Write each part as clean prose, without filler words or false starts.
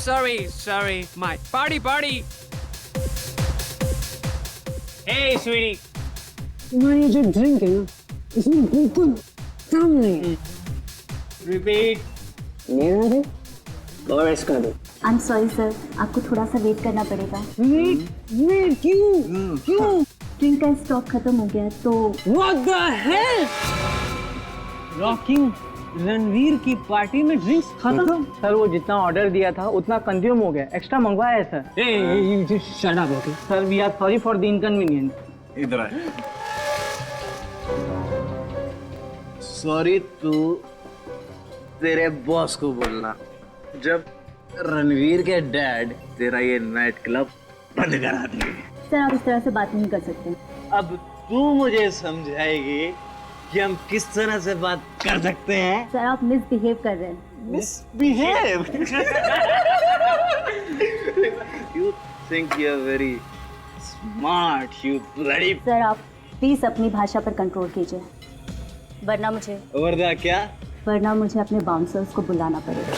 sorry. My party. Hey, sweetie. तुम्हारी जो drink है ना, इसमें बिल्कुल दम नहीं है। Repeat. मेरा दे और इसका दे। I'm sorry सर, आपको थोड़ा सा वेट करना पड़ेगा। वेट क्यों? ड्रिंक का स्टॉक खत्म हो गया तो। What the hell? Rocking Ranveer की पार्टी में ड्रिंक्स खत्म। सर वो जितना ऑर्डर दिया था उतना कंज्यूम हो गया, एक्स्ट्रा मंगवाया है sir. Hey, shut up, okay? Sir, we are sorry for the inconvenience. इधर आए। सॉरी तू तेरे बॉस को बोलना जब रणवीर के डैड तेरा ये नाइट क्लब बंद करा दिए। सर आप इस तरह से बात नहीं कर सकते। अब तू मुझे समझाएगी कि हम किस तरह से बात कर सकते हैं। सर आप मिसबिहेव कर रहे हैं। Misbehave? You think you're very smart, you bloody... sir आप प्लीज अपनी भाषा पर कंट्रोल कीजिए, वरना मुझे अपने बाउंसर्स को बुलाना पड़ेगा।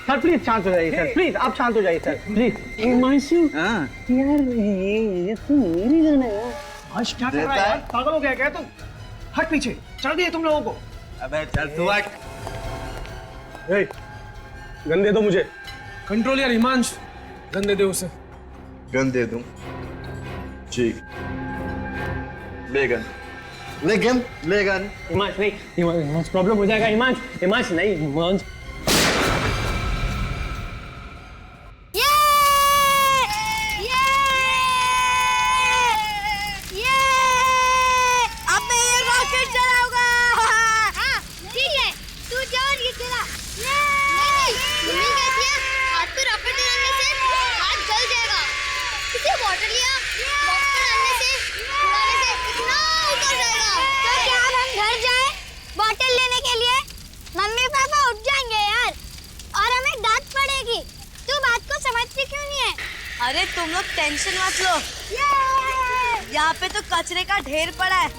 सर प्लीज शांत हो जाइए सर, प्लीज आप शांत हो जाइए सर, प्लीज। हिमांशु यार ये तो मेरी गन है यार। हर्ष क्या कर रहा है यार? पागल हो गया क्या तू? हट पीछे, चढ़ दिए तुम लोगों को। अबे चल तू हट। गन दे दो मुझे। कंट्रोल यार हिमांश, गन दे दे उसे। गन दे दूं? जी। ले गन। हिमांश नहीं, हिमांश प्रॉब्लम हो जाएगा। हिमांश नहीं, हिमांश। अरे तुम लोग टेंशन मत लो, यहाँ पे तो कचरे का ढेर पड़ा है।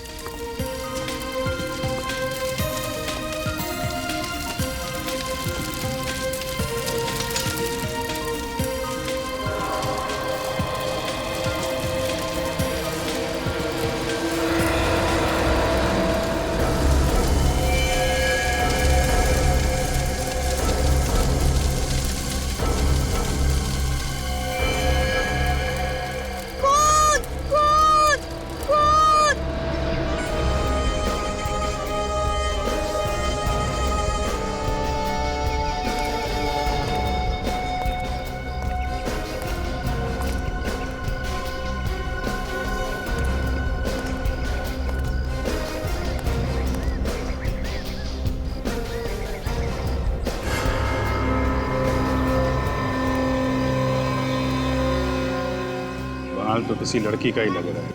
बाल तो किसी लड़की का ही लग रहा है।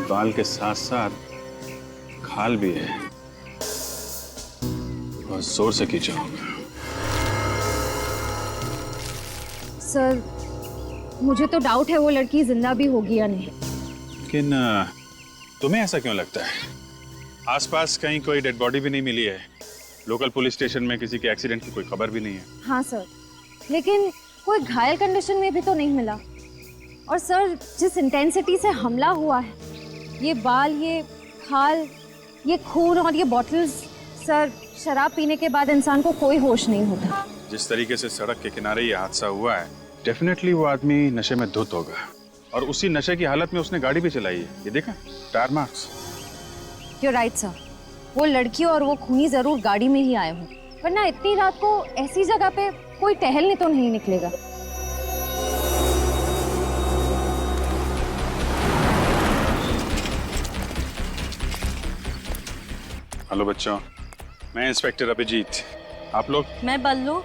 बाल के साथ साथ खाल भी है। बहुत जोर से खींचा होगा। सर मुझे तो डाउट है वो लड़की जिंदा भी होगी या नहीं। लेकिन तुम्हें ऐसा क्यों लगता है? आसपास कहीं कोई डेड बॉडी भी नहीं मिली है। लोकल पुलिस स्टेशन में किसी के एक्सीडेंट की कोई खबर भी नहीं है। हाँ सर, लेकिन कोई घायल कंडीशन में भी तो नहीं मिला। और सर जिस इंटेंसिटी से हमला हुआ है, ये बाल, ये खाल, ये खून और ये बॉटल्स, सर शराब पीने के बाद इंसान को कोई होश नहीं होता। जिस तरीके से सड़क के किनारे ये हादसा हुआ है, डेफिनेटली वो आदमी नशे में धुत होगा और उसी नशे की हालत में उसने गाड़ी भी चलाई है। ये देखा, tyre marks. You're right sir, वो लड़की और वो खूनी जरूर गाड़ी में ही आए हों, वरना इतनी रात को ऐसी जगह पे कोई टहलने तो नहीं निकलेगा। हेलो बच्चों, मैं इंस्पेक्टर अभिजीत। आप लोग? मैं बल्लू,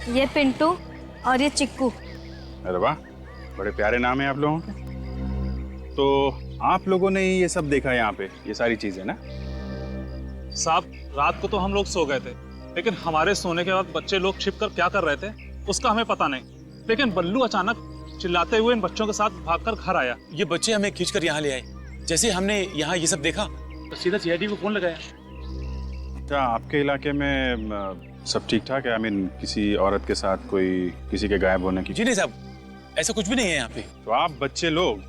ये पिंटू और ये चिक्कू। अरे वाह, बड़े प्यारे नाम है आप लोगों के। तो आप लोगों ने ये सब देखा यहाँ पे, ये सारी चीजें ना? साहब रात को तो हम लोग सो गए थे, लेकिन हमारे सोने के बाद बच्चे लोग छिप कर क्या कर रहे थे उसका हमें पता नहीं। लेकिन बल्लू अचानक चिल्लाते हुए इन बच्चों के साथ भागकर घर आया। ये बच्चे हमें खींचकर यहाँ ले आए। जैसे हमने यहाँ ये सब देखा तो सीधा सीआईडी को फोन लगाया। क्या आपके इलाके में सब ठीक ठाक है? आई मीन किसी औरत के साथ कोई किसी के गायब होने की? जी नहीं साहब, ऐसा कुछ भी नहीं है यहाँ पे। तो आप बच्चे लोग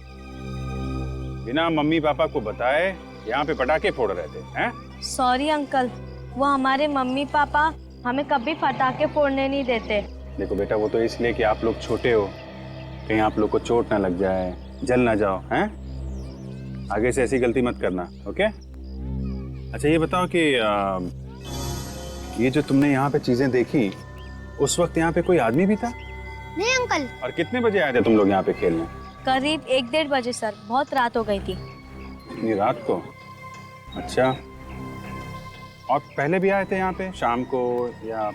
बिना मम्मी पापा को बताए यहाँ पे पटाखे फोड़ रहे थे हैं? सॉरी अंकल, वो हमारे मम्मी पापा हमें कभी पटाखे फोड़ने नहीं देते। देखो बेटा, वो तो इसलिए कि आप लोग छोटे हो, कहीं आप लोग को चोट ना लग जाए, जल ना जाओ, हैं? आगे से ऐसी गलती मत करना, ओके? अच्छा ये बताओ कि ये जो तुमने यहाँ पे चीजें देखी, उस वक्त यहाँ पे कोई आदमी भी था? नहीं अंकल। और कितने बजे आए थे तुम लोग यहाँ पे खेलने? करीब 1-1:30 बजे सर, बहुत रात हो गई थी। इतनी रात को? अच्छा, और पहले भी आए थे यहाँ पे शाम को या?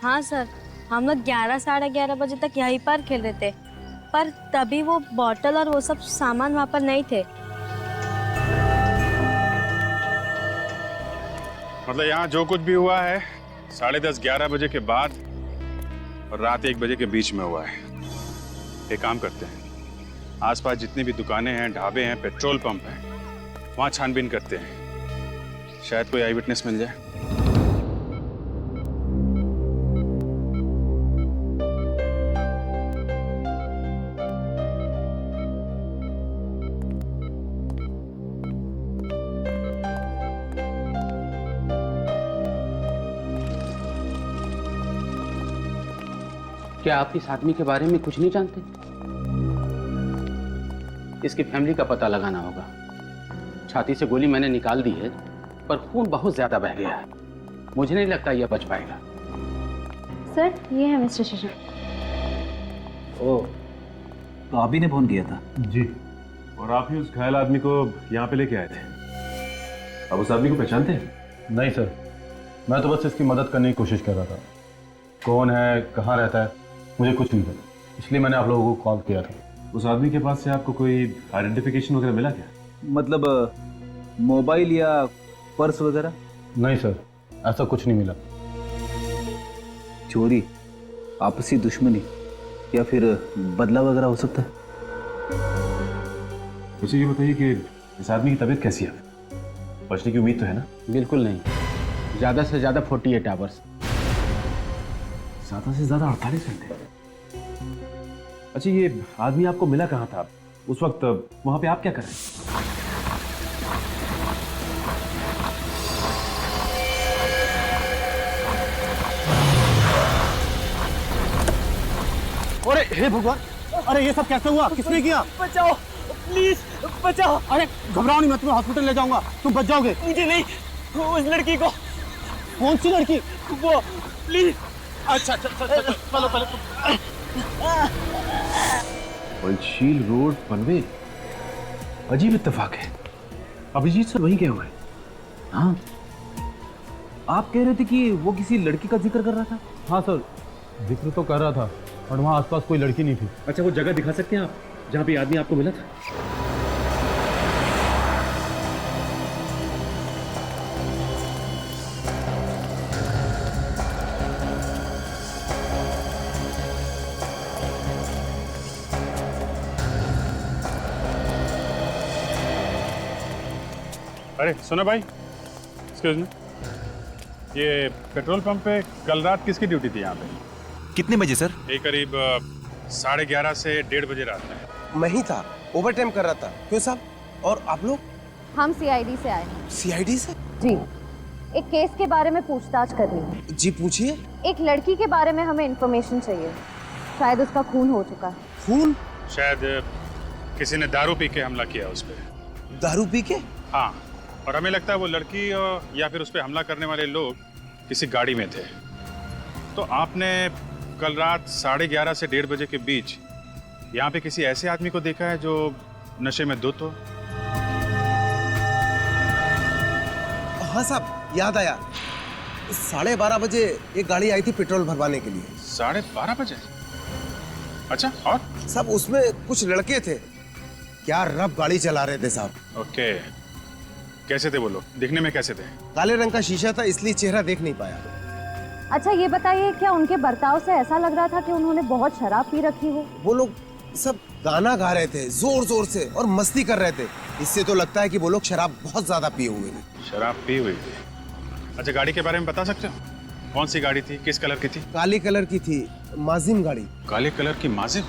हाँ सर, हम लोग 11-11:30 बजे तक यहीं पर खेल रहे थे, पर तभी वो बॉटल और वो सब सामान वहाँ पर नहीं थे। मतलब यहाँ जो कुछ भी हुआ है 10:30-11 बजे के बाद और रात 1 बजे के बीच में हुआ है। एक काम करते हैं, आसपास जितनी भी दुकानें हैं, ढाबे हैं, पेट्रोल पंप हैं, वहाँ छानबीन करते हैं, शायद कोई आई विटनेस मिल जाए। क्या आप इस आदमी के बारे में कुछ नहीं जानते? इसकी फैमिली का पता लगाना होगा। छाती से गोली मैंने निकाल दी है, पर खून बहुत ज्यादा बह गया है। मुझे नहीं लगता यह बच पाएगा। सर, ये है मिस्टर शशि। ओह, तो आप ही ने फोन किया था? जी, और आप ही उस घायल आदमी को यहाँ पे लेके आए थे। आप उस आदमी को पहचानते हैं? नहीं सर, मैं तो बस इसकी मदद करने की कोशिश कर रहा था। कौन है, कहाँ रहता है, मुझे कुछ नहीं पता, इसलिए मैंने आप लोगों को कॉल किया था। उस आदमी के पास से आपको कोई आइडेंटिफिकेशन वगैरह मिला क्या? मतलब मोबाइल या पर्स वगैरह? नहीं सर, ऐसा कुछ नहीं मिला। चोरी, आपसी दुश्मनी या फिर बदला वगैरह हो सकता है? मुझे ये बताइए कि इस आदमी की तबीयत कैसी है? बचने की उम्मीद तो है ना? बिल्कुल नहीं, ज्यादा से ज्यादा 48 आवर्स। ज्यादा से ज्यादा 48 घंटे। अच्छा, ये आदमी आपको मिला कहाँ था? उस वक्त वहां पे आप क्या कर रहे हैं? अरे हे भगवान, अरे ये सब कैसे हुआ? किसने किया? बचाओ प्लीज, बचाओ। अरे घबराओ नहीं, मैं तुम्हें हॉस्पिटल ले जाऊंगा, तुम बच जाओगे। मुझे नहीं, उस लड़की को। कौन सी लड़की? वो, प्लीज। अच्छा, चलो पहले। पंचशील रोड, पनवेल। अजीब इत्तेफाक है, अभिजीत सर वहीं गए हुए। हाँ, आप कह रहे थे कि वो किसी लड़की का जिक्र कर रहा था? हाँ सर, जिक्र तो कर रहा था, और वहाँ आसपास कोई लड़की नहीं थी। अच्छा, वो जगह दिखा सकते हैं आप जहाँ पे आदमी आपको मिला था? अरे सुनो भाई, एक्सक्यूज मी, ये पेट्रोल पंप पे कल रात किसकी ड्यूटी थी यहाँ पे? कितने बजे सर? ये करीब 11:30 से 1:30 बजे रात में। मैं ही था, ओवर टाइम कर रहा था। क्यों साहब? और आप लोग? हम सीआईडी से आए हैं। सीआईडी से? जी, एक केस के बारे में पूछताछ करनी है। जी पूछिए। एक लड़की के बारे में हमें इंफॉर्मेशन चाहिए, शायद उसका खून हो चुका है। खून? शायद किसी ने दारू पी के हमला किया उस पे। दारू पी के? हाँ, और हमें लगता है वो लड़की या फिर उस पे हमला करने वाले लोग किसी गाड़ी में थे। तो आपने कल रात 11:30 से 1:30 बजे के बीच यहाँ पे किसी ऐसे आदमी को देखा है जो नशे में धुत हो? हाँ साहब, याद आया। 12:30 बजे एक गाड़ी आई थी पेट्रोल भरवाने के लिए। 12:30 बजे? अच्छा, और? साहब उसमें कुछ लड़के थे, क्या रफ गाड़ी चला रहे थे साहब। ओके, कैसे थे वो लोग? दिखने में कैसे थे? काले रंग का शीशा था, इसलिए चेहरा देख नहीं पाया। अच्छा ये बताइए, क्या उनके बर्ताव से ऐसा लग रहा था कि उन्होंने बहुत शराब पी रखी हो? वो लोग सब गाना गा रहे थे जोर जोर से और मस्ती कर रहे थे। इससे तो लगता है कि वो लोग शराब बहुत ज्यादा पिए हुए थे। शराब पी हुई थी? अच्छा, गाड़ी के बारे में बता सकते हो? कौन सी गाड़ी थी, किस कलर की थी? काली कलर की थी, माजिम गाड़ी। काले कलर की माजिम?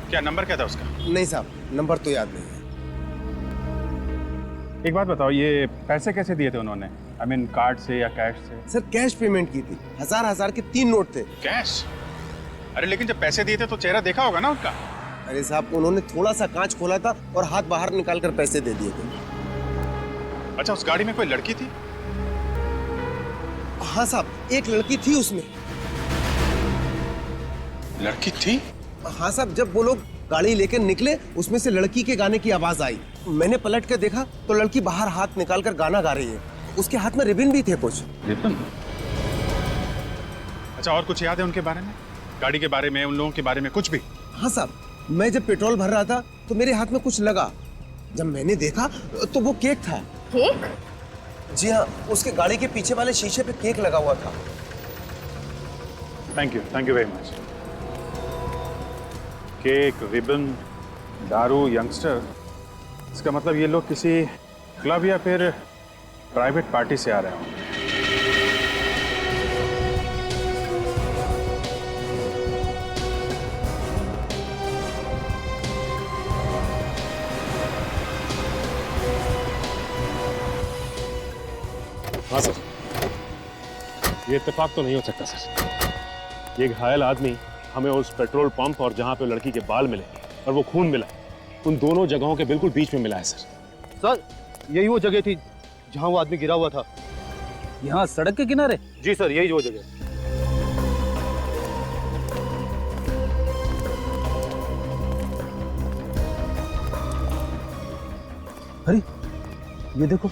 क्या नंबर क्या था उसका? नहीं साहब, नंबर तो याद नहीं है। एक बात बताओ, ये पैसे कैसे दिए थे उन्होंने? आई मीन कार्ड से या कैश से? सर कैश पेमेंट की थी, हजार के 3 नोट थे। कैश? अरे लेकिन जब पैसे दिए थे तो चेहरा देखा होगा ना उनका? अरे साहब, उन्होंने थोड़ा सा कांच खोला था और हाथ बाहर निकाल कर पैसे दे दिए थे। अच्छा, उस गाड़ी में कोई लड़की थी? हाँ साहब, एक लड़की थी उसमें। लड़की थी? हाँ साहब, जब वो लोग गाड़ी लेकर निकले, उसमें से लड़की के गाने की आवाज आई। मैंने पलट कर देखा तो लड़की बाहर हाथ निकाल कर गाना गा रही है। उसके हाथ में रिबन भी थे कुछ। रिबन? अच्छा, और कुछ याद है उनके बारे में? गाड़ी के बारे में, उन लोगों के बारे में कुछ भी? हाँ साहब, मैं जब पेट्रोल भर रहा था तो मेरे हाथ में कुछ लगा। जब मैंने देखा तो वो केक था। केक? जी हाँ, उसके गाड़ी के पीछे वाले शीशे पे केक लगा हुआ था। Thank you very much. Cake, ribbon, दारू, यंगस्टर, इसका मतलब ये लोग किसी क्लब या फिर प्राइवेट पार्टी से आ रहे होंगे। हाँ सर, ये इत्तेफाक तो नहीं हो सकता सर। ये घायल आदमी हमें उस पेट्रोल पंप और जहाँ पे लड़की के बाल मिले और वो खून मिला, उन दोनों जगहों के बिल्कुल बीच में मिला है सर। सर, यही वो जगह थी जहाँ वो आदमी गिरा हुआ था। यहाँ सड़क के किनारे? जी सर, यही वो जगह। अरे ये देखो,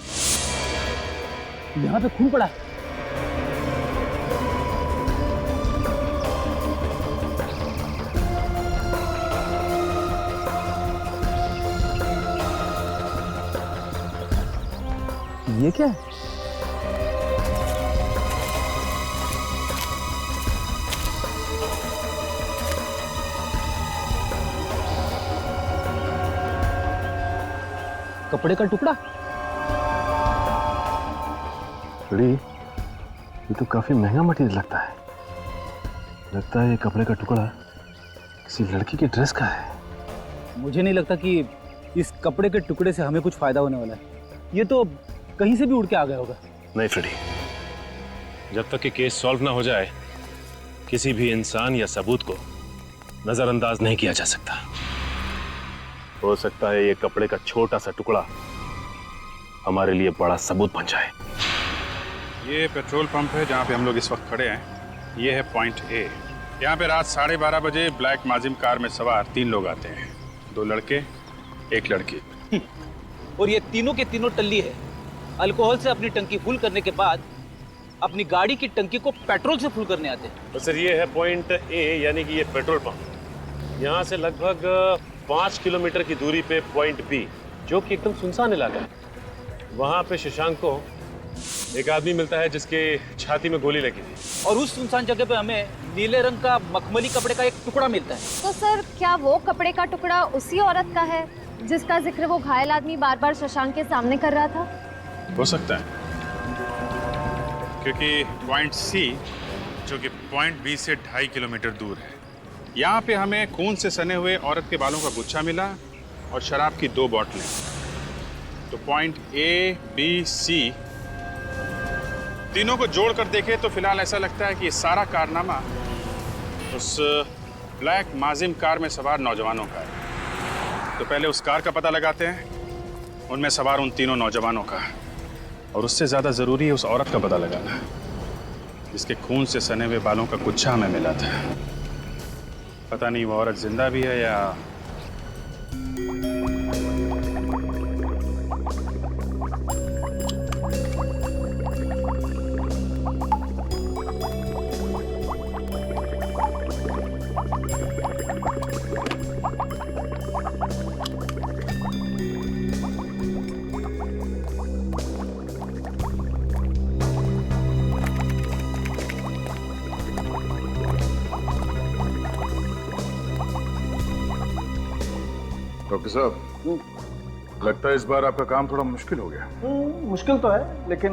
यहाँ पे खून पड़ा है। ये क्या है? कपड़े का टुकड़ा? बड़ी, ये तो काफी महंगा मटेरियल लगता है। लगता है ये कपड़े का टुकड़ा किसी लड़की की ड्रेस का है। मुझे नहीं लगता कि इस कपड़े के टुकड़े से हमें कुछ फायदा होने वाला है। ये तो कहीं से भी उड़ के आ गया होगा। नहीं फ्रेडी, जब तक कि केस सॉल्व ना हो जाए, किसी भी इंसान या सबूत को नजरअंदाज नहीं किया जा सकता। हो सकता है ये कपड़े का छोटा सा टुकड़ा हमारे लिए बड़ा सबूत बन जाए। ये पेट्रोल पंप है जहाँ पे हम लोग इस वक्त खड़े हैं। ये है पॉइंट ए। यहाँ पे रात 12:30 बजे ब्लैक माजिम कार में सवार 3 लोग आते हैं, 2 लड़के, 1 लड़की। और ये तीनों के तीनों टल्ली है। अल्कोहल से अपनी टंकी फुल करने के बाद अपनी गाड़ी की टंकी को पेट्रोल से फुल करने आते हैं। तो सर, ये है पॉइंट ए, यानी कि ये पेट्रोल पंप। यहाँ से लगभग 5 किलोमीटर की दूरी पे पॉइंट बी, जो कि एकदम सुनसान इलाका है, वहाँ पे शशांक को एक आदमी मिलता है जिसके छाती में गोली लगी थी। और उस सुनसान जगह पे हमें नीले रंग का मखमली कपड़े का एक टुकड़ा मिलता है। तो सर, क्या वो कपड़े का टुकड़ा उसी औरत का है जिसका जिक्र वो घायल आदमी बार बार शशांक के सामने कर रहा था? हो सकता है, क्योंकि पॉइंट सी, जो कि पॉइंट बी से 2.5 किलोमीटर दूर है, यहाँ पे हमें खून से सने हुए औरत के बालों का गुच्छा मिला और शराब की 2 बोतलें। तो पॉइंट ए, बी, सी तीनों को जोड़कर देखें तो फिलहाल ऐसा लगता है कि ये सारा कारनामा उस ब्लैक माजिम कार में सवार नौजवानों का है। तो पहले उस कार का पता लगाते हैं, उनमें सवार उन तीनों नौजवानों का, और उससे ज़्यादा ज़रूरी है उस औरत का पता लगाना जिसके खून से सने हुए बालों का गुच्छा हमें मिला था। पता नहीं वो औरत जिंदा भी है या... डॉक्टर साहब, लगता है इस बार आपका काम थोड़ा मुश्किल हो गया। मुश्किल तो है, लेकिन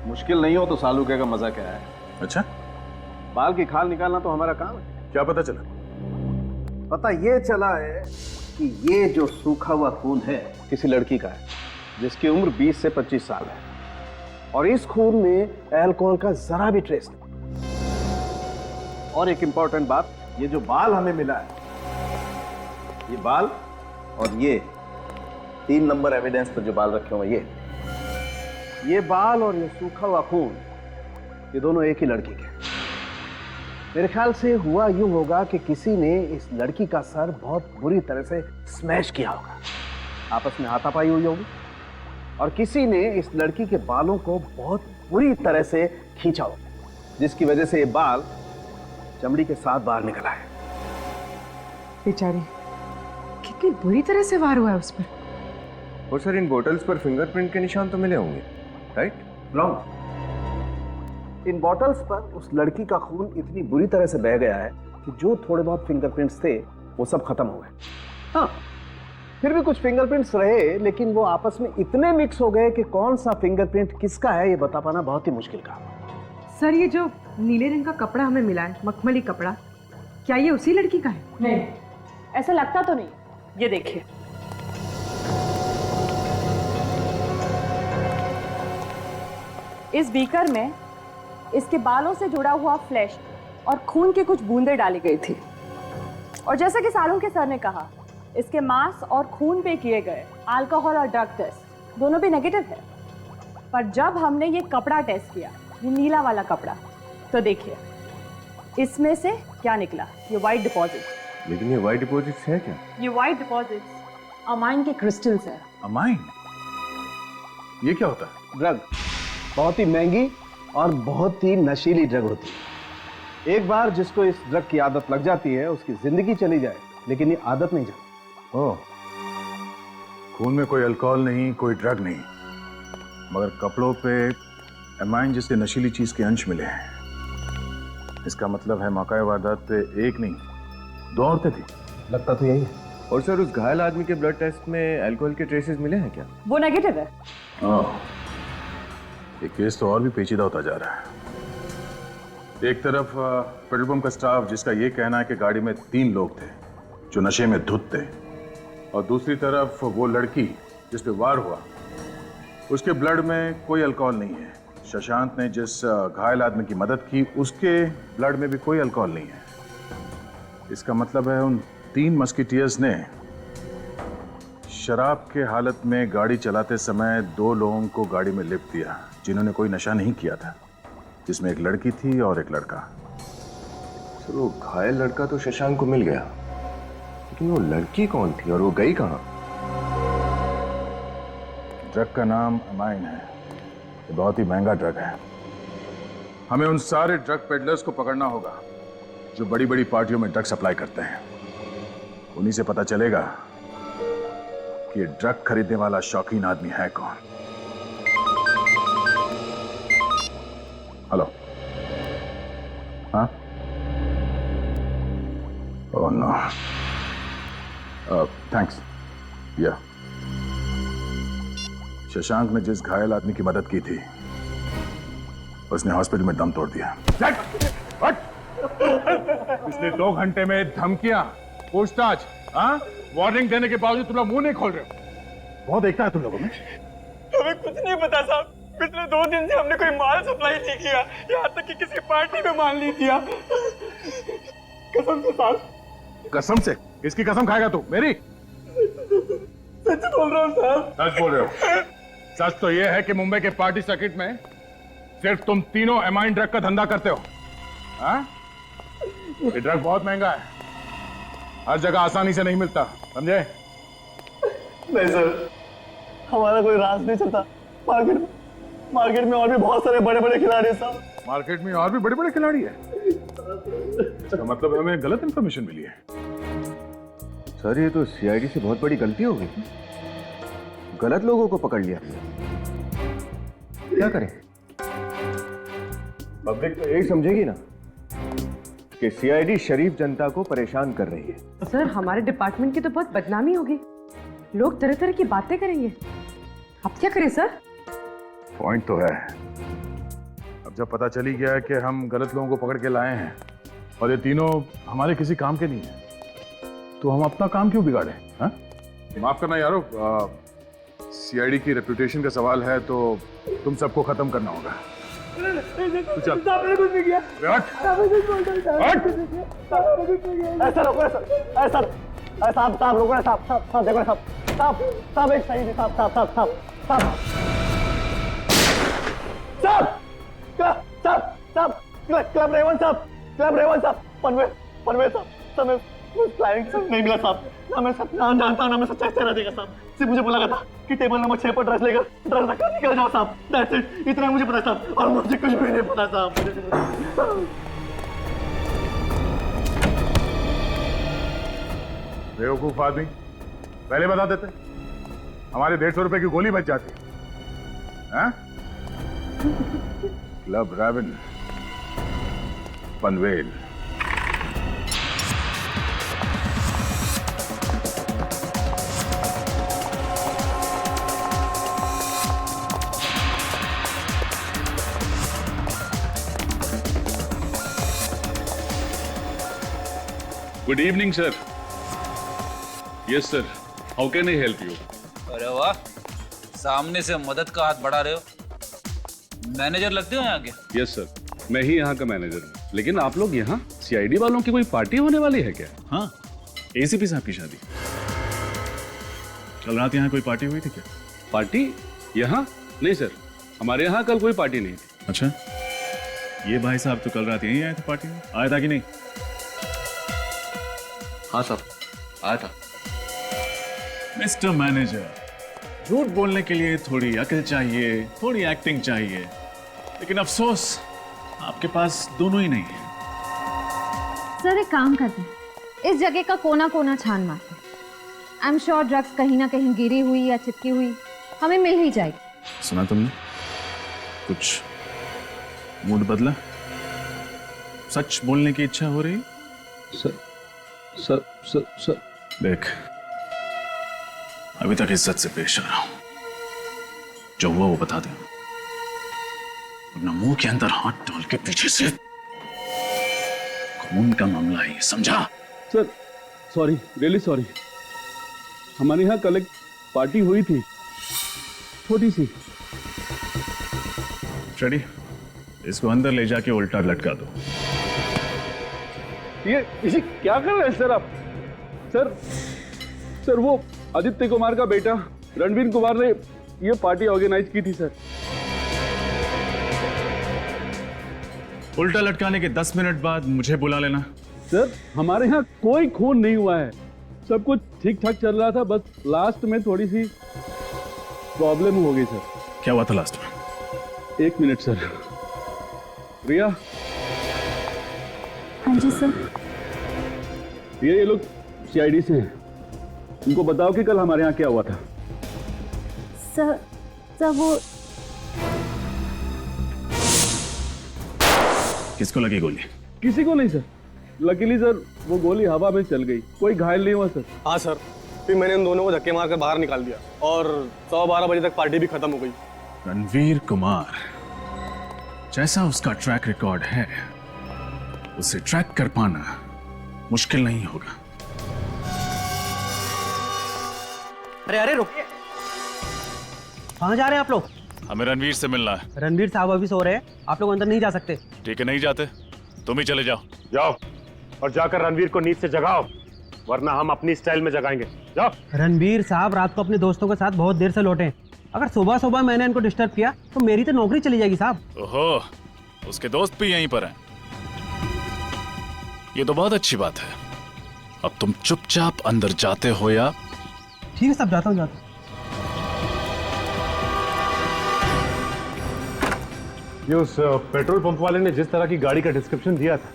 मुश्किल नहीं हो तो सालूके का मजा क्या है? अच्छा, बाल की खाल निकालना तो हमारा काम है। क्या पता चला? पता ये चला है कि ये जो सूखा हुआ खून है किसी लड़की का है जिसकी उम्र 20 से 25 साल है, और इस खून में अल्कोहल का जरा भी ट्रेस नहीं। और एक इंपॉर्टेंट बात, ये जो बाल हमें मिला है, ये बाल और ये 3 नंबर एविडेंस पर जो बाल रखे हुए, ये बाल और ये सूखा हुआ खून, ये दोनों एक ही लड़की के। मेरे ख्याल से हुआ यूं होगा कि किसी ने इस लड़की का सर बहुत बुरी तरह से स्मैश किया होगा, आपस में हाथापाई हुई होगी, और किसी ने इस लड़की के बालों को बहुत बुरी तरह से खींचा होगा, जिसकी वजह से ये बाल चमड़ी के साथ बाहर निकला है। बेचारी, कितनी बुरी तरह से वार हुआ है उस पर। और सर, इन बोतल्स पर फिंगरप्रिंट के निशान तो मिले होंगे, राइट? रॉन्ग। इन बॉटल्स पर उस लड़की का खून इतनी बुरी तरह से बह गया है कि जो थोड़े बहुत फिंगरप्रिंट्स थे वो सब खत्म हो गए। हाँ, फिर भी कुछ फिंगरप्रिंट्स रहे, लेकिन वो आपस में इतने मिक्स हो गए कि कौन सा फिंगरप्रिंट किसका है ये बता पाना बहुत ही मुश्किल काम है। सर, ये जो नीले रंग का कपड़ा हमें मिला है, मखमली कपड़ा, क्या ये उसी लड़की का है? नहीं, ऐसा लगता तो नहीं। ये देखिए, इस बीकर में इसके बालों से जुड़ा हुआ फ्लैश और खून की कुछ बूंदें डाली गई थी, और जैसा कि सालों के सर ने कहा, इसके मांस और खून पे किए गए अल्कोहल और ड्रग टेस्ट दोनों भी नेगेटिव है। पर जब हमने ये कपड़ा टेस्ट किया, ये नीला वाला कपड़ा, तो देखिए इसमें से क्या निकला, ये व्हाइट डिपॉजिट। लेकिन ये व्हाइट डिपॉजिट्स है क्या? ये व्हाइट डिपॉजिट्स अमाइन के क्रिस्टल्स है। अमाइन? ये क्या होता है? ड्रग, बहुत ही महंगी और बहुत ही नशीली ड्रग होती है। एक बार जिसको इस ड्रग की आदत लग जाती है उसकी जिंदगी चली जाए, लेकिन ये आदत नहीं जाती। ओह, खून में कोई अल्कोहल नहीं, कोई ड्रग नहीं, मगर कपड़ों पे एमाइन जैसे नशीली चीज के अंश मिले हैं। इसका मतलब है मौका वारदात पे एक नहीं 2 औरतें थी। लगता तो यही है। और सर, उस घायल आदमी के ब्लड टेस्ट में अल्कोहल के ट्रेसेस मिले हैं क्या? वो नेगेटिव है। ये केस तो और भी पेचीदा होता जा रहा है। एक तरफ पेट्रोल पंप का स्टाफ जिसका ये कहना है कि गाड़ी में 3 लोग थे जो नशे में धुत थे, और दूसरी तरफ वो लड़की जिस पे वार हुआ, उसके ब्लड में कोई अल्कोहल नहीं है। शशांक ने जिस घायल आदमी की मदद की, उसके ब्लड में भी कोई अल्कोहल नहीं है। इसका मतलब है उन 3 मस्किटियर्स ने शराब के हालत में गाड़ी चलाते समय 2 लोगों को गाड़ी में लिफ्ट दिया जिन्होंने कोई नशा नहीं किया था, जिसमें एक लड़की थी और एक लड़का। सर, वो घायल लड़का तो शशांक को मिल गया, लेकिन वो लड़की कौन थी और वो गई कहाँ? ड्रग का नाम अमाइन है। ये बहुत ही महंगा ड्रग है। हमें उन सारे ड्रग पेडलर्स को पकड़ना होगा जो बड़ी बड़ी पार्टियों में ड्रग सप्लाई करते हैं। उन्हीं से पता चलेगा कि ये ड्रग खरीदने वाला शौकीन आदमी है कौन। हेलो? हाँ? Oh no, thanks. या शशांक ने जिस घायल आदमी की मदद की थी, उसने हॉस्पिटल में दम तोड़ दिया। पिछले 2 घंटे में धमकियां, पूछताछ, हाँ? वार्निंग देने के बावजूद तुम लोग मुंह नहीं खोल रहे हो। बहुत देखता है तुम लोगों में। हमें कुछ नहीं पता साहब। पिछले 2 दिन से हमने कोई माल सप्लाई नहीं किया, यहाँ तक कि किसी पार्टी में माल नहीं दिया। कसम से साहब। कसम से? किसकी कसम खाएगा तू? मेरी? सच बोल रहा हूँ साहब। सच बोल रहे हो? सच तो यह है कि मुंबई के पार्टी सर्किट में सिर्फ तुम तीनों एमाइन ड्रग का धंधा करते हो। हाँ? ये ड्रग बहुत महंगा है, हर जगह आसानी से नहीं मिलता, समझे? नहीं सर, हमारा कोई राज नहीं चलता। मार्केट में और भी बहुत सारे बड़े बड़े खिलाड़ी हैं साहब। मार्केट में और भी बड़े बड़े खिलाड़ी है? इसका मतलब हमें गलत इंफॉर्मेशन मिली है। सर, ये तो सीआईडी से बहुत बड़ी गलती हो गई। गलत लोगों को पकड़ लिया। क्या करें? पब्लिक तो यही समझेगी ना कि सीआईडी शरीफ जनता को परेशान कर रही है। सर, हमारे डिपार्टमेंट की तो बहुत बदनामी होगी, लोग तरह तरह की बातें करेंगे। अब क्या करें सर? पॉइंट तो है। अब और जब पता चली गया कि हम गलत लोगों को पकड़ के लाए हैं और ये तीनों हमारे किसी काम के नहीं है, तो हम अपना काम क्यों बिगाड़े? हाँ? माफ करना यारो, सीआईडी की रेपुटेशन का सवाल है तो तुम सबको खत्म करना होगा। चल। आपने कुछ नहीं किया। ऐसा रोको ऐसा साहब रोको साहब देखो साहब एक सही नहीं साहब क्लब रेवन साहब पनवेल साहब क्लाइंट से नहीं मिला साहब ना मैं सब नाम जानता हूँ ना मैं सच्चा चेहरा देगा साहब। सिर्फ मुझे बोला था कि टेबल नंबर 6 पर ड्रेस रखकर निकल जाओ साहब। दैट्स इट, इतना मुझे पता साहब और मुझे कुछ भी नहीं पता साहब। बेवकूफ आदमी, पहले बता देते, हमारे 150 रुपए की गोली बच जाती। हाँ? Club raven Panvel. Good evening, sir. Yes, sir. How can I help you? अरे वाह, सामने से मदद का हाथ बढ़ा रहे हो। मैनेजर लगते हो यहाँ के? Yes, sir. मैं ही यहाँ का मैनेजर हूँ। लेकिन आप लोग यहाँ सीआईडी वालों की कोई पार्टी होने वाली है क्या? हाँ, एसीपी साहब की शादी। कल रात यहाँ कोई पार्टी हुई थी क्या? पार्टी यहाँ? नहीं सर, हमारे यहाँ कल कोई पार्टी नहीं थी। अच्छा, ये भाई साहब तो कल रात यहीं आए थे पार्टी में, आया था कि नहीं? हाँ साहब, आया था। मिस्टर मैनेजर, झूठ बोलने के लिए थोड़ी अकल चाहिए, थोड़ी एक्टिंग चाहिए, लेकिन अफसोस आपके पास दोनों ही नहीं है। सर एक काम करते हैं, इस जगह का कोना कोना छान मारते हैं। आई एम श्योर ड्रग्स कहीं ना कहीं गिरी हुई या चिपकी हुई हमें मिल ही जाएगी। सुना तुमने? कुछ मूड बदला? सच बोलने की इच्छा हो रही? सर देख, अभी तक इज्जत से पेश आ रहा हूं, जो हुआ वो बता दे, अपना मुंह के अंदर हाथ डाल के पीछे से खून का मामला है, समझा? Sir sorry, really sorry. हमारे यहाँ कल एक पार्टी हुई थी, छोटी सी। फ्रेडी, इसको अंदर ले जाके उल्टा लटका दो। ये क्या कर रहे हैं सर आप? सर वो आदित्य कुमार का बेटा रणवीर कुमार ने ये पार्टी ऑर्गेनाइज की थी सर। उल्टा लटकाने के 10 मिनट बाद मुझे बुला लेना। सर हमारे यहाँ कोई खून नहीं हुआ है, सब कुछ ठीक ठाक चल रहा था, बस लास्ट में थोड़ी सी प्रॉब्लम हो गई सर। क्या हुआ था लास्ट में? 1 मिनट सर। रिया। हाँ जी सर। ये लोग सीआईडी से हैं, उनको बताओ कि कल हमारे यहाँ क्या हुआ था। सर वो किसको लगी गोली? किसी को नहीं सर, लकीली सर वो गोली हवा में चल गई, कोई घायल नहीं हुआ सर। हाँ सर, फिर मैंने उन दोनों को धक्के मार कर बाहर निकाल दिया और 12:15 बजे तक पार्टी भी खत्म हो गई। रणवीर कुमार, जैसा उसका ट्रैक रिकॉर्ड है, उसे ट्रैक कर पाना मुश्किल नहीं होगा। अरे रुकिए, कहाँ जा रहे हैं आप लोग? हमें रणवीर से मिलना है। रणवीर साहब अभी सो रहे हैं, आप लोग अंदर नहीं जा सकते। ठीक है, नहीं जाते, तुम ही चले जाओ। जाओ और जाकर रणवीर को नींद से जगाओ, वरना हम अपनी स्टाइल में जगाएंगे। जाओ। रणवीर साहब रात को अपने दोस्तों के साथ बहुत देर से लौटे, अगर सुबह सुबह मैंने इनको डिस्टर्ब किया तो मेरी तो नौकरी चली जाएगी साहब। ओहो, उसके दोस्त भी यहीं पर हैं। ये तो बहुत अच्छी बात है। अब तुम चुपचाप अंदर जाते हो या? ठीक है साहब, जाता हूँ। ये उस पेट्रोल पंप वाले ने जिस तरह की गाड़ी का डिस्क्रिप्शन दिया था,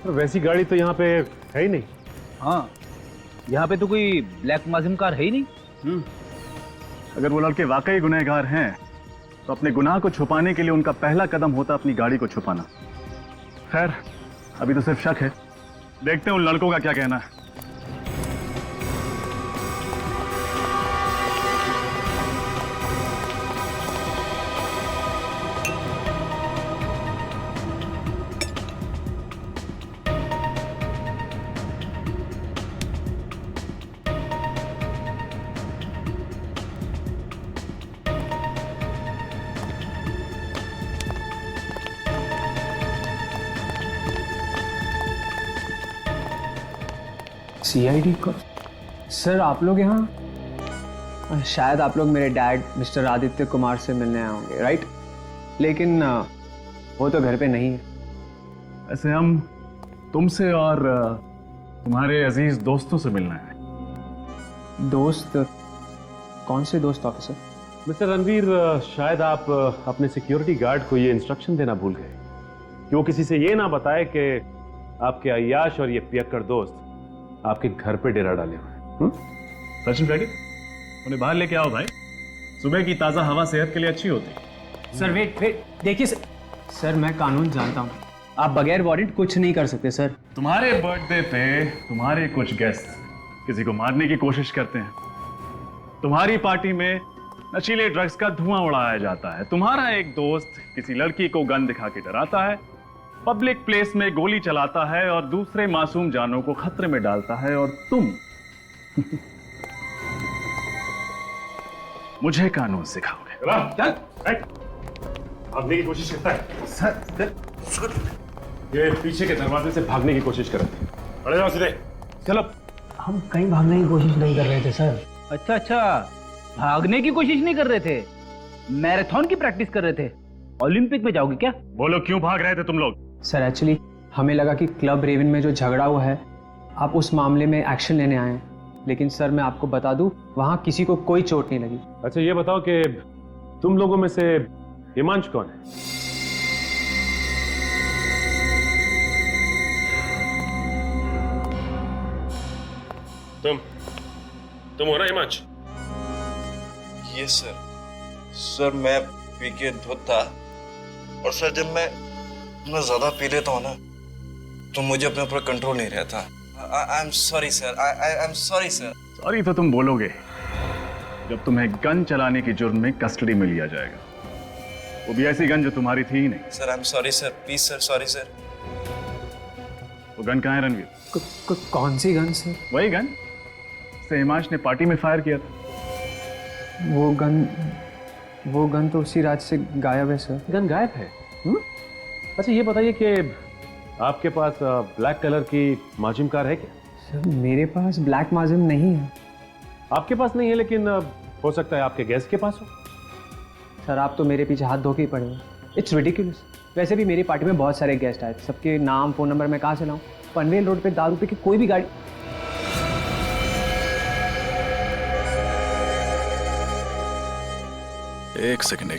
वैसी गाड़ी तो यहाँ पे है ही नहीं। हाँ, यहाँ पे तो कोई ब्लैक मुलाजिम कार है ही नहीं। अगर वो लड़के वाकई गुनहगार हैं तो अपने गुनाह को छुपाने के लिए उनका पहला कदम होता अपनी गाड़ी को छुपाना। खैर अभी तो सिर्फ शक है, देखते हैं उन लड़कों का क्या कहना है। सीआईडी को? सर आप लोग यहाँ, शायद आप लोग मेरे डैड मिस्टर आदित्य कुमार से मिलने आए होंगे, राइट? लेकिन वो तो घर पे नहीं है। ऐसे हम तुमसे और तुम्हारे अजीज दोस्तों से मिलना है। दोस्त? कौन से दोस्त ऑफिसर? मिस्टर रणवीर, शायद आप अपने सिक्योरिटी गार्ड को ये इंस्ट्रक्शन देना भूल गए कि वो किसी से ये ना बताए कि आपके अय्याश और ये पियक्कड़ दोस्त आपके घर पे डेरा डाले हुए हैं। सचिन रेड्डी, उन्हें बाहर लेके आओ भाई। सुबह की ताजा हवा सेहत के लिए अच्छी होती है। सर वेट, देखिए सर मैं कानून जानता हूँ, आप बगैर वारंट कुछ नहीं कर सकते सर। तुम्हारे बर्थडे पे तुम्हारे कुछ गेस्ट किसी को मारने की कोशिश करते हैं, तुम्हारी पार्टी में नशीले ड्रग्स का धुआं उड़ाया जाता है, तुम्हारा एक दोस्त किसी लड़की को गन दिखा के डराता है, पब्लिक प्लेस में गोली चलाता है और दूसरे मासूम जानों को खतरे में डालता है, और तुम मुझे कानून सिखाओगे। भागने की कोशिश करता है सर। ये पीछे के दरवाजे से भागने की कोशिश कर रहे थे। अरे जाओ सीधे, चलो। हम कहीं भागने की कोशिश नहीं कर रहे थे सर। अच्छा, भागने की कोशिश नहीं कर रहे थे, मैराथन की प्रैक्टिस कर रहे थे। ओलंपिक में जाओगे क्या? बोलो क्यों भाग रहे थे तुम लोग? सर एक्चुअली हमें लगा कि क्लब रेवन में जो झगड़ा हुआ है आप उस मामले में एक्शन लेने आए हैं, लेकिन सर मैं आपको बता दूं वहां किसी को कोई चोट नहीं लगी। अच्छा ये बताओ कि तुम लोगों में से हिमांशु कौन है? तुम हो ना हिमांशु? Yes sir. सर मैं पी के धुत था, और सर जब मैं इतना ज्यादा पी लेता हूँ ना तो मुझे अपने ऊपर कंट्रोल नहीं रहता। I am sorry sir, I am sorry sir. Sorry तो तुम बोलोगे जब तुम्हें गन चलाने की जुर्म में कस्टडी में लिया जाएगा, वो भी ऐसी गन जो तुम्हारी थी ही नहीं। Sir I am sorry sir, please sir, sorry sir. वो गन कहाँ है रणवीर? कौन सी गन सर? वही गन से हिमांश ने पार्टी में फायर किया था। वो गन तो उसी रात से गायब है सर। गन गायब है? अच्छा ये बताइए कि आपके पास ब्लैक कलर की माजिम कार है क्या? सर मेरे पास ब्लैक माजिम नहीं है। आपके पास नहीं है, लेकिन हो सकता है आपके गेस्ट के पास हो। सर आप तो मेरे पीछे हाथ धो के ही पड़े हो। It's ridiculous. वैसे भी मेरी पार्टी में बहुत सारे गेस्ट आए, सबके नाम फोन नंबर मैं कहाँ से लाऊं? पनवेल रोड पे दारू पी के कोई भी गाड़ी। एक सेकंड।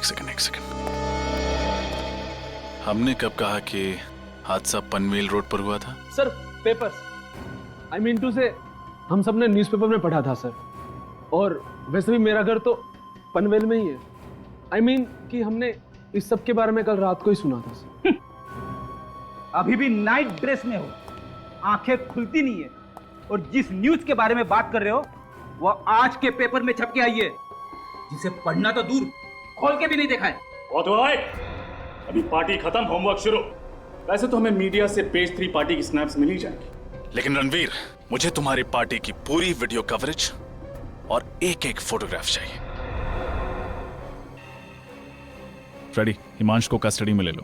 हमने कब कहा कि हादसा पनवेल रोड पर हुआ था? Sir papers, I mean to say हम सबने न्यूज़पेपर में पढ़ा था सर, और वैसे भी मेरा घर तो पनवेल में ही है। आई मीन कि हमने इस सब के बारे में कल रात को ही सुना था सर। अभी भी नाइट ड्रेस में हो, आंखें खुलती नहीं है, और जिस न्यूज के बारे में बात कर रहे हो वो आज के पेपर में छप के आई है, जिसे पढ़ना तो दूर खोल के भी नहीं देखा है। बहुत हुआ भाई, अभी पार्टी खत्म, होमवर्क शुरू। वैसे तो हमें मीडिया से पेज 3 पार्टी की स्नैप्स मिल ही जाएंगी, लेकिन रणवीर, मुझे तुम्हारी पार्टी की पूरी वीडियो कवरेज और एक फोटोग्राफ चाहिए। फ्रेडी, हिमांशु को कस्टडी में ले लो।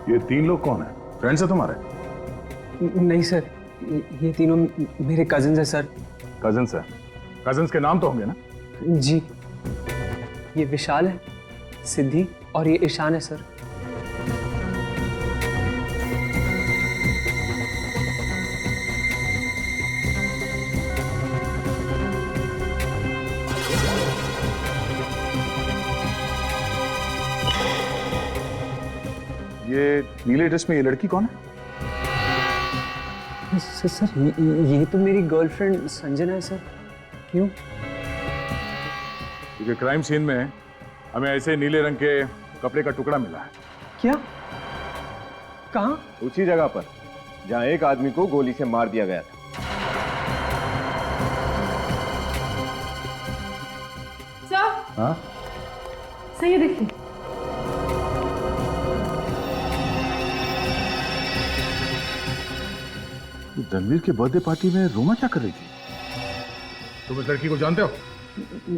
ये 3 लोग कौन है? फ्रेंड्स है तुम्हारे? नहीं सर, ये तीनों मेरे कजिन्स हैं सर। कजिन्स है? कजिन्स के नाम तो होंगे ना? जी, ये विशाल है, सिद्धि और ये ईशान है सर। ये नीले ड्रेस में ये लड़की कौन है? सर ये तो मेरी गर्लफ्रेंड संजना है सर। क्यों? क्योंकि क्राइम सीन में हमें ऐसे नीले रंग के कपड़े का टुकड़ा मिला है। क्या? कहाँ? उसी जगह पर जहां एक आदमी को गोली से मार दिया गया था। सर, हाँ? सर ये देखिए। रणवीर के बर्थडे पार्टी में रोमा क्या कर रही थी? तुम इस लड़की को जानते हो?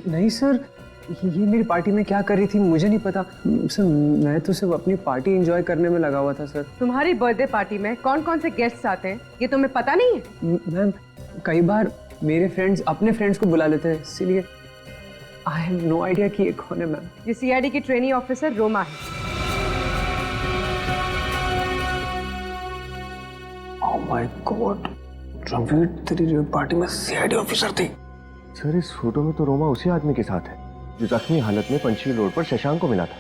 नहीं सर, ये मेरी पार्टी में क्या कर रही थी मुझे नहीं पता सर। मैं तो सिर्फ अपनी पार्टी एंजॉय करने में लगा हुआ था सर। तुम्हारी बर्थडे पार्टी में कौन कौन से गेस्ट्स आते हैं ये तुम्हें पता नहीं है? मैम, कई बार मेरे फ्रेंड्स अपने फ्रेंड्स को बुला लेते हैं, इसीलिए आई हैव नो आइडिया कि ये कौन है मैम। ये सीआईडी की ट्रेनी ऑफिसर रोमा है। ओह माय गॉड, रणवीर तेरी पार्टी में सीआईडी ऑफिसर थी। सर इस फोटो में तो रोमा उसी आदमी के साथ है जो जख्मी हालत में पंचशील रोड पर शशांक को मिला था।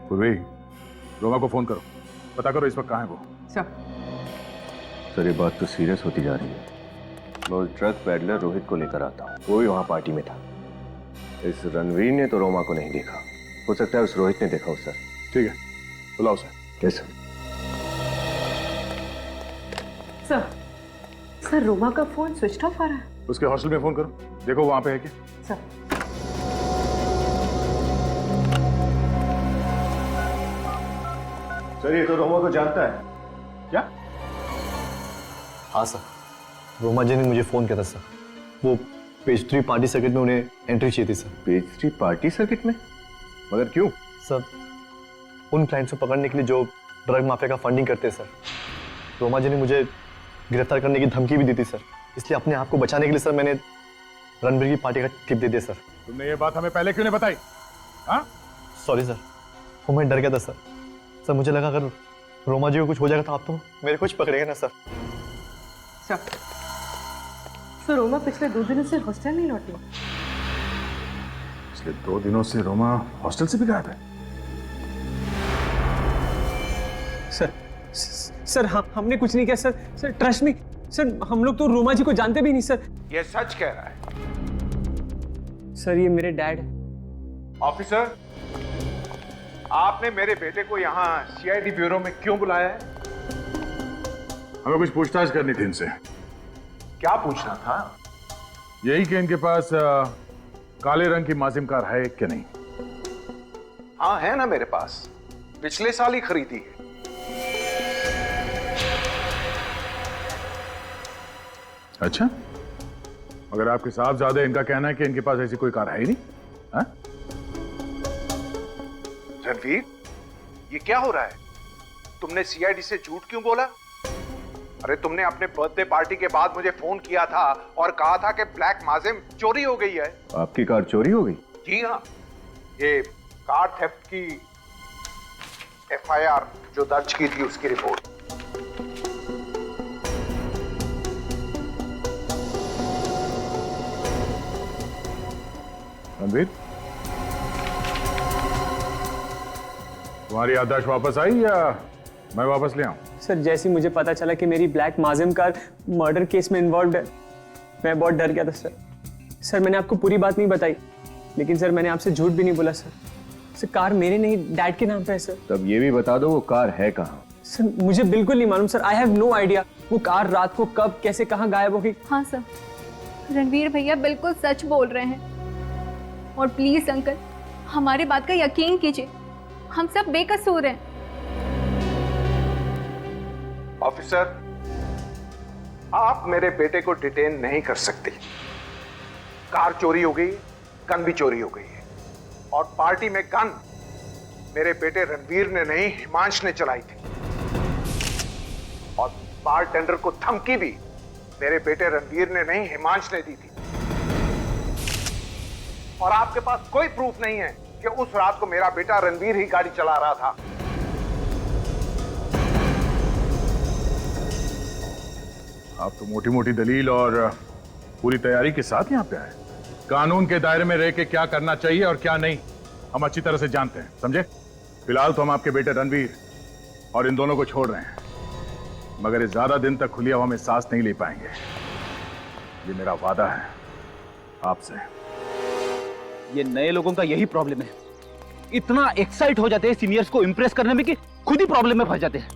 पूर्वी, रोमा को फोन करो, पता करो इस वक्त कहाँ है वो। सर ये बात तो सीरियस होती जा रही है। मैं उस ड्रग पैडलर रोहित को लेकर आता हूँ, वो भी वहाँ पार्टी में था। इस रणवीर ने तो रोमा को नहीं देखा, हो सकता है उस रोहित ने देखा हो सर। ठीक है, बुलाओ sir. Yes sir. Sir Roma का फोन स्विच ऑफ आ रहा है। उसके हॉस्टल में फोन करो, देखो वहां पे है क्या। सर सर ये तो रोमा को जानता है क्या? हाँ सर, रोमा जी ने मुझे फोन किया था सर। वो पेज 3 पार्टी सर्किट में उन्हें एंट्री चाहिए थी सर। पेज 3 पार्टी सर्किट में? मगर क्यों? सर उन क्लाइंट्स को पकड़ने के लिए जो ड्रग माफिया का फंडिंग करते हैं सर। रोमा जी ने मुझे गिरफ्तार करने की धमकी भी दी थी सर, इसलिए अपने आप को बचाने के लिए सर मैंने रणवीर की पार्टी का टिप दे दिया सर। तुमने ये बात हमें पहले क्यों नहीं बताई? हाँ? सॉरी सर, वो मैं डर गया था सर। सर मुझे लगा अगर रोमा जी को कुछ हो जाएगा तो आप तो मेरे कुछ पकड़ेगा ना सर। सर रोमा पिछले 2 दिनों से हॉस्टल नहीं लौटी। पिछले 2 दिनों से रोमा हॉस्टल से भी गायब है। सर हमने कुछ नहीं किया sir. Sir trust me sir, हम लोग तो रोमा जी को जानते भी नहीं सर। ये सच कह रहा है? सर ये मेरे डैड है। ऑफिसर, आपने मेरे बेटे को यहाँ सीआईडी ब्यूरो में क्यों बुलाया है? हमें कुछ पूछताछ करनी थी इनसे। क्या पूछना था? यही कि इनके पास काले रंग की माजिम कार है कि नहीं? हाँ है ना मेरे पास, पिछले साल ही खरीदी है। अच्छा, मगर आपके साहबजादे इनका कहना है कि इनके पास ऐसी कोई कार है ही नहीं। हाँ? रणवीर, ये क्या हो रहा है? तुमने सीआईडी से झूठ क्यों बोला? अरे तुमने अपने बर्थडे पार्टी के बाद मुझे फोन किया था और कहा था कि ब्लैक माजिम चोरी हो गई है। आपकी कार चोरी हो गई? जी हाँ, ये कार थेफ्ट की एफआईआर जो दर्ज की थी उसकी रिपोर्ट। रणवीर, तुम्हारी याददाश्त वापस आई या मैं वापस ले आऊं? सर जैसे मुझे पता चला कि मेरी ब्लैक माजिम कार मर्डर केस में इन्वॉल्व है, मैं बहुत डर गया था सर। सर मैंने आपको पूरी बात नहीं बताई, लेकिन सर मैंने आपसे झूठ भी नहीं बोला सर। सर कार मेरे नहीं, डैड के नाम पे है सर। तब ये भी बता दो वो कार है कहाँ? सर मुझे बिल्कुल नहीं मालूम sir, I have no idea वो कार रात को कब कैसे कहाँ गायब हो गई। हाँ सर, रणवीर भैया बिल्कुल सच बोल रहे हैं। और प्लीज अंकल, हमारी बात का यकीन कीजिए, हम सब बेकसूर हैं। ऑफिसर, आप मेरे बेटे को डिटेन नहीं कर सकते। कार चोरी हो गई, गन भी चोरी हो गई है, और पार्टी में गन मेरे बेटे रणवीर ने नहीं हिमांश ने चलाई थी, और बारटेंडर को धमकी भी मेरे बेटे रणवीर ने नहीं हिमांश ने दी थी। और आपके पास कोई प्रूफ नहीं है कि उस रात को मेरा बेटा रणवीर ही गाड़ी चला रहा था। आप तो मोटी मोटी दलील और पूरी तैयारी के साथ यहाँ पे आए। कानून के दायरे में रह के क्या करना चाहिए और क्या नहीं हम अच्छी तरह से जानते हैं, समझे? फिलहाल तो हम आपके बेटे रणवीर और इन दोनों को छोड़ रहे हैं, मगर ये ज्यादा दिन तक खुली हवा में सांस नहीं ले पाएंगे। ये मेरा वादा है आपसे। ये नए लोगों का यही प्रॉब्लम है, इतना एक्साइट हो जाते हैं सीनियर्स को इंप्रेस करने में कि खुद ही प्रॉब्लम में फंस जाते हैं।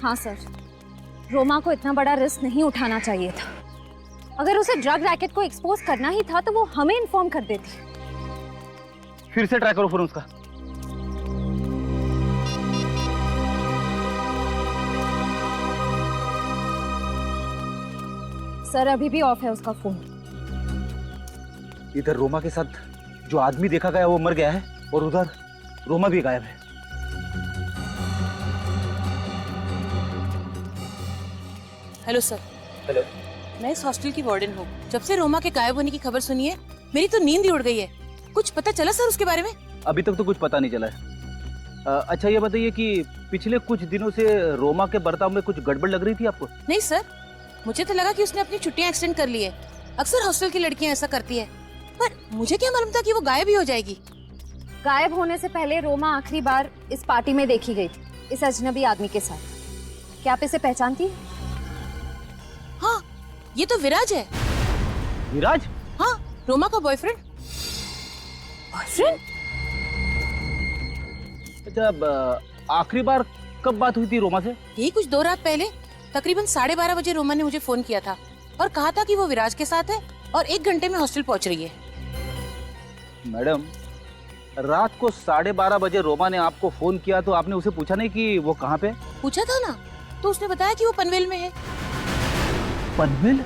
हाँ सर, रोमा को इतना बड़ा रिस्क नहीं उठाना चाहिए था। अगर उसे ड्रग रैकेट को एक्सपोज करना ही था तो वो हमें इन्फॉर्म कर देती। फिर से ट्राई करो फोन उसका। सर अभी भी ऑफ है उसका फोन। इधर रोमा के साथ जो आदमी देखा गया वो मर गया है और उधर रोमा भी गायब है। Hello sir. हेलो। मैं इस हॉस्टल की वार्डन हूँ। जब से रोमा के गायब होने की खबर सुनी है मेरी तो नींद ही उड़ गई है। कुछ पता चला सर उसके बारे में? अभी तक तो कुछ पता नहीं चला है। अच्छा ये बताइए कि पिछले कुछ दिनों से रोमा के बर्ताव में कुछ गड़बड़ लग रही थी आपको? नहीं सर, मुझे तो लगा कि उसने अपनी छुट्टियां एक्सटेंड कर ली है। अक्सर हॉस्टल की लड़कियां ऐसा करती है, पर मुझे क्या मालूम था कि वो गायब ही हो जाएगी। गायब होने से पहले रोमा आखिरी बार इस पार्टी में देखी गई थी, इस अजनबी आदमी के साथ। क्या आप इसे पहचानती? हाँ, ये तो विराज है। विराज? हाँ, रोमा का बॉयफ्रेंड। बॉयफ्रेंड? जब आखिरी बार कब बात हुई थी रोमा से? यही कुछ 2 रात पहले, तकरीबन 12:30 बजे रोमा ने मुझे फोन किया था और कहा था कि वो विराज के साथ है और 1 घंटे में हॉस्टल पहुंच रही है। मैडम, रात को 12:30 बजे रोमा ने आपको फोन किया तो आपने उसे पूछा नहीं कि वो कहाँ पे? पूछा था ना, तो उसने बताया कि वो पनवेल में है। पनवेल?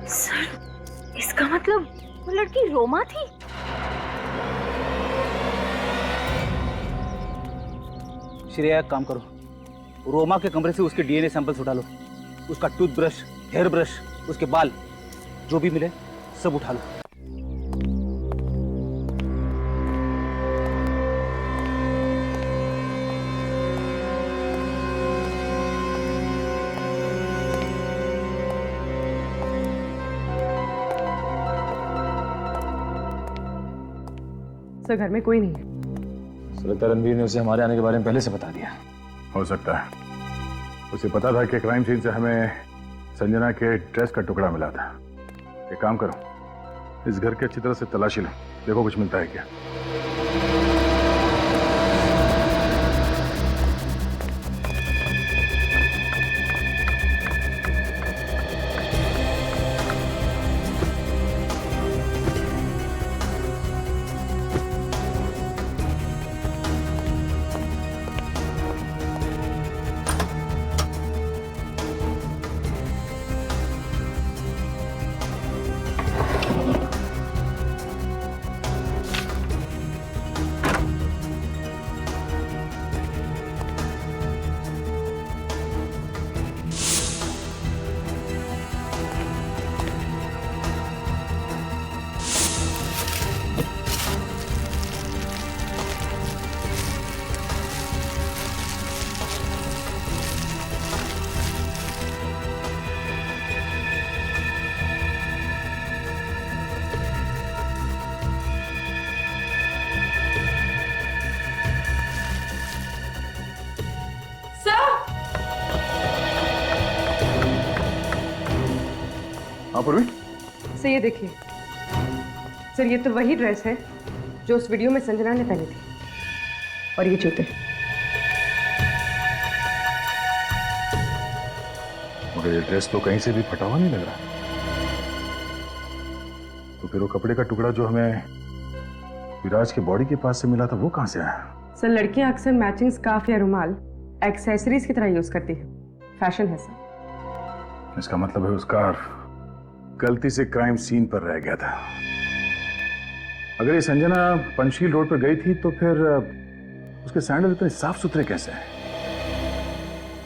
सर, इसका मतलब वो लड़की रोमा थी? श्रेया एक काम करो, रोमा के कमरे से उसके डीएनए सैंपल्स उठा लो। उसका टूथब्रश, हेयर ब्रश, उसके बाल, जो भी मिले सब उठा लो। सर घर में कोई नहीं है। लगता है रणवीर ने उसे हमारे आने के बारे में पहले से बता दिया। हो सकता है, उसे पता था कि क्राइम सीन से हमें संजना के ड्रेस का टुकड़ा मिला था। एक काम करो, इस घर की अच्छी तरह से तलाशी लो, देखो कुछ मिलता है क्या। पूर्वी, सर ये देखिए, सर ये तो वही ड्रेस है जो उस वीडियो में संजना ने पहनी थी, और ये जूते। मगर ये ड्रेस तो कहीं से भी फटा हुआ नहीं लग रहा। तो फिर वो कपड़े का टुकड़ा जो हमें विराज के बॉडी के पास से मिला था वो कहां से आया? सर लड़कियां अक्सर मैचिंग स्कार्फ या रुमाल एक्सेसरीज की तरह यूज करती है, फैशन है सर। इसका मतलब है उसका गलती से क्राइम सीन पर रह गया था। अगर ये संजना पंचशील रोड पर गई थी तो फिर उसके सैंडल इतने साफ सुथरे कैसे हैं?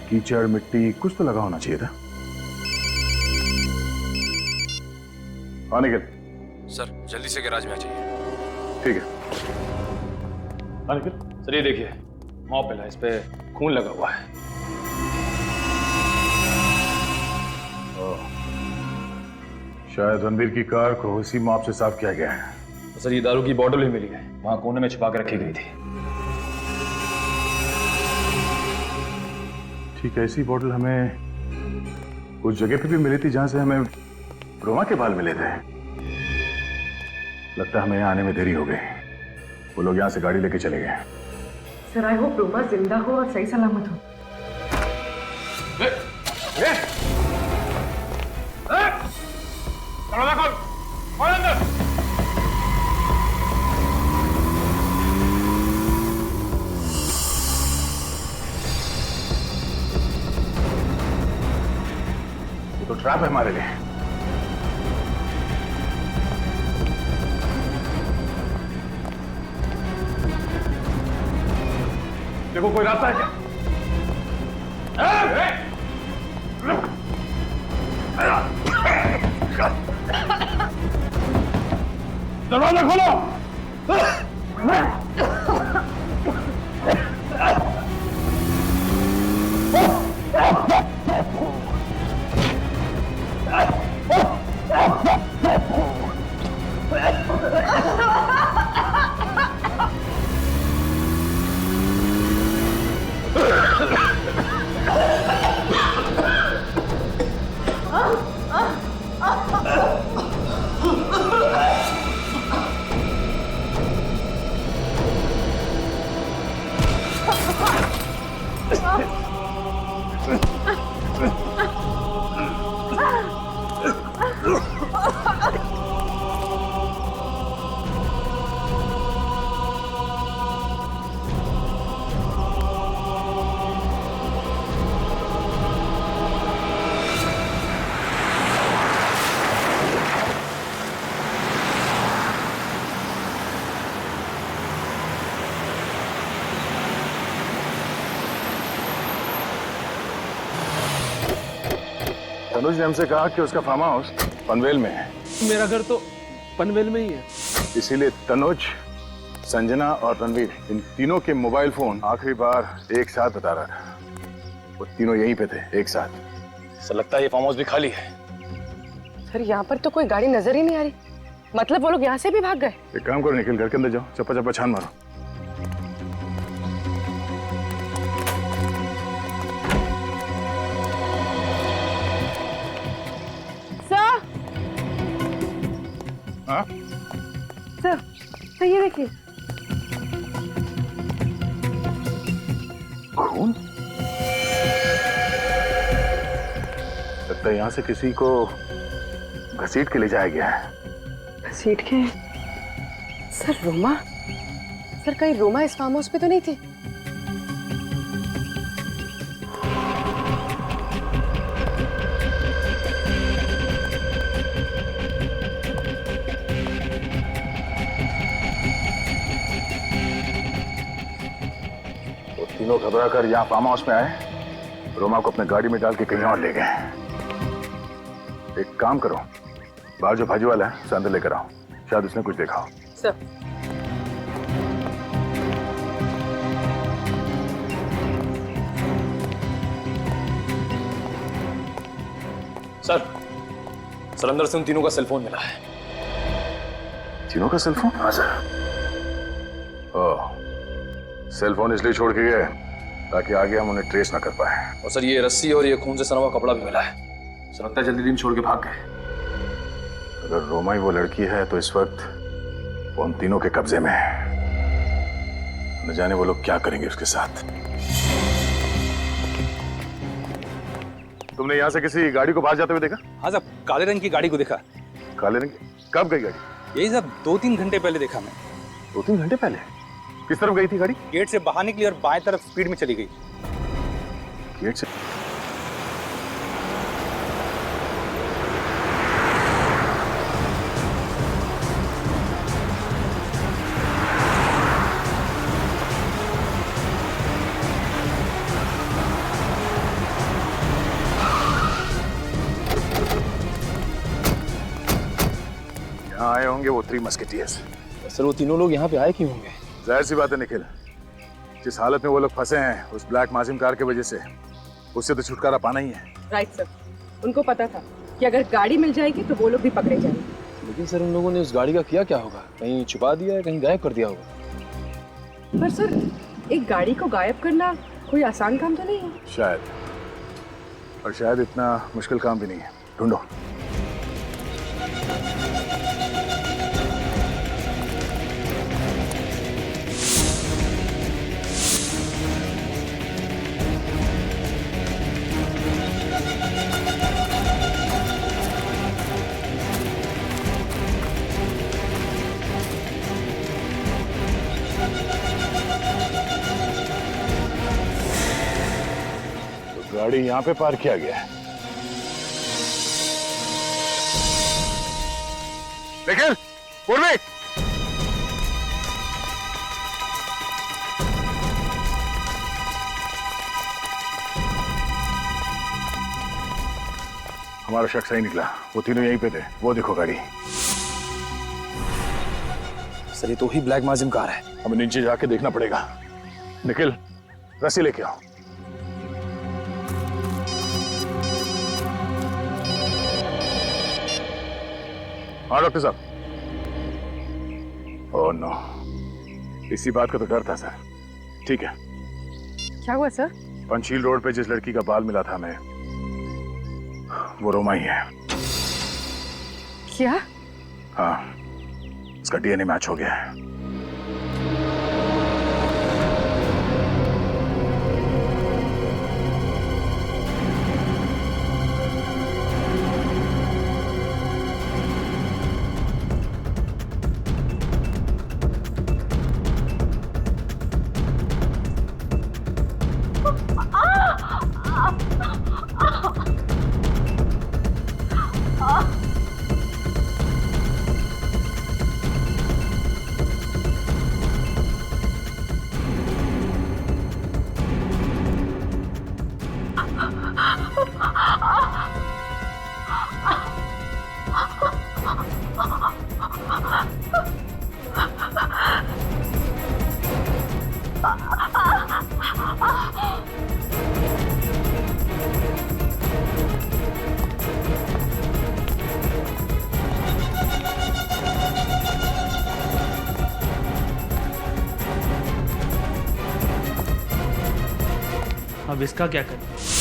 कीचड़ मिट्टी कुछ तो लगा होना चाहिए था। हाँ निखिल। सर जल्दी से गैराज में आ जाइए। ठीक है। हाँ निखिल। सर ये देखिए, मॉप मिला, इस पे खून लगा हुआ है। शायद रणवीर की कार को उसी मॉप से साफ किया गया है। सर ये दारू की बोतल भी मिली है, वहां कोने में छिपा के रखी गई थी। ठीक है, ऐसी बोतल हमें उस जगह पे भी मिली थी जहां से हमें रोमा के बाल मिले थे। लगता है हमें यहाँ आने में देरी हो गई। वो लोग यहाँ से गाड़ी लेके चले गए। सर आई होप रोमा जिंदा हो और सही सलामत हो। ये तो ट्रैप है हमारे लिए। देखो कोई रास्ता है क्या? दरवाजा खोलो। तनुज ने हमसे कहा कि उसका फार्म हाउस पनवेल में है। मेरा घर तो पनवेल में ही है। इसीलिए तनुज, संजना और रणवीर इन तीनों के मोबाइल फोन आखिरी बार एक साथ बता रहा था। वो तीनों यहीं पे थे एक साथ। सर लगता है ये फार्म हाउस भी खाली है। सर यहाँ पर तो कोई गाड़ी नजर ही नहीं आ रही, मतलब वो लोग यहाँ से भी भाग गए। एक काम करो निखिल, घर के अंदर जाओ, चप्पा चप्पा छान मारो। हाँ? सर ये देखिए। खून? लगता है यहाँ से किसी को घसीट के ले जाया गया है। घसीट के? सर रोमा? सर कहीं रोमा इस फार्म हाउस पे तो नहीं थी? तीनों घबरा कर यहाँ फार्म हाउस में आए, रोमा को अपने गाड़ी में डाल के कहीं और ले गए। एक काम करो, बाहर जो भाजी वाला है उसे अंदर लेकर आओ, शायद उसने कुछ देखा हो। सर अंदर से उन तीनों का सेलफोन मिला है। तीनों का सेलफोन? हाँ सर। ओह, सेलफोन इसलिए छोड़ के गए ताकि आगे हम उन्हें ट्रेस ना कर पाए। और सर ये रस्सी और ये खून से सना हुआ कपड़ा भी मिला है। सर लगता है जल्दी दिन छोड़ के भाग गए। अगर रोमा ही वो लड़की है तो इस वक्त वो हम तीनों के कब्जे में है। न जाने वो लोग क्या करेंगे उसके साथ। तुमने यहाँ से किसी गाड़ी को बाहर जाते हुए देखा? हाँ साहब, काले रंग की गाड़ी को देखा। काले रंग की? कब गई गाड़ी? यही साहब 2-3 घंटे पहले देखा मैं। 2-3 घंटे पहले? किस तरफ गई थी गाड़ी? गेट से बाहर निकली और बाएं तरफ स्पीड में चली गई। गेट से? यहाँ आए होंगे वो 3 मस्केटियर्स। सर वो तीनों लोग यहाँ पे आए क्यों होंगे? जाहिर सी बात है निखिल, जिस हालत में वो लोग फंसे हैं उस ब्लैक माजिम कार की वजह से, उससे तो छुटकारा पाना ही है। राइट सर, उनको पता था कि अगर गाड़ी मिल जाएगी तो वो लोग भी पकड़े जाएंगे। लेकिन सर उन लोगों ने उस गाड़ी का किया क्या होगा? कहीं छुपा दिया है, कहीं गायब कर दिया होगा। पर सर एक गाड़ी को गायब करना कोई आसान काम तो नहीं है। शायद, और शायद इतना मुश्किल काम भी नहीं है। ढूंढो। गाड़ी यहाँ पे पार्क किया गया है, लेकिन पूर्वी हमारा शक सही निकला। वो तीनों यहीं पे थे। वो देखो गाड़ी। सर ये तो ही ब्लैक माजिम कार है। हमें नीचे जाके देखना पड़ेगा। निखिल रस्सी लेके आओ। हाँ डॉक्टर साहब। ओह नो, इसी बात का तो डर था सर। ठीक है। क्या हुआ सर? पंचशील रोड पे जिस लड़की का बाल मिला था हमें, वो रोमा ही है। क्या? हाँ, उसका डीएनए मैच हो गया है। अब इसका क्या करें?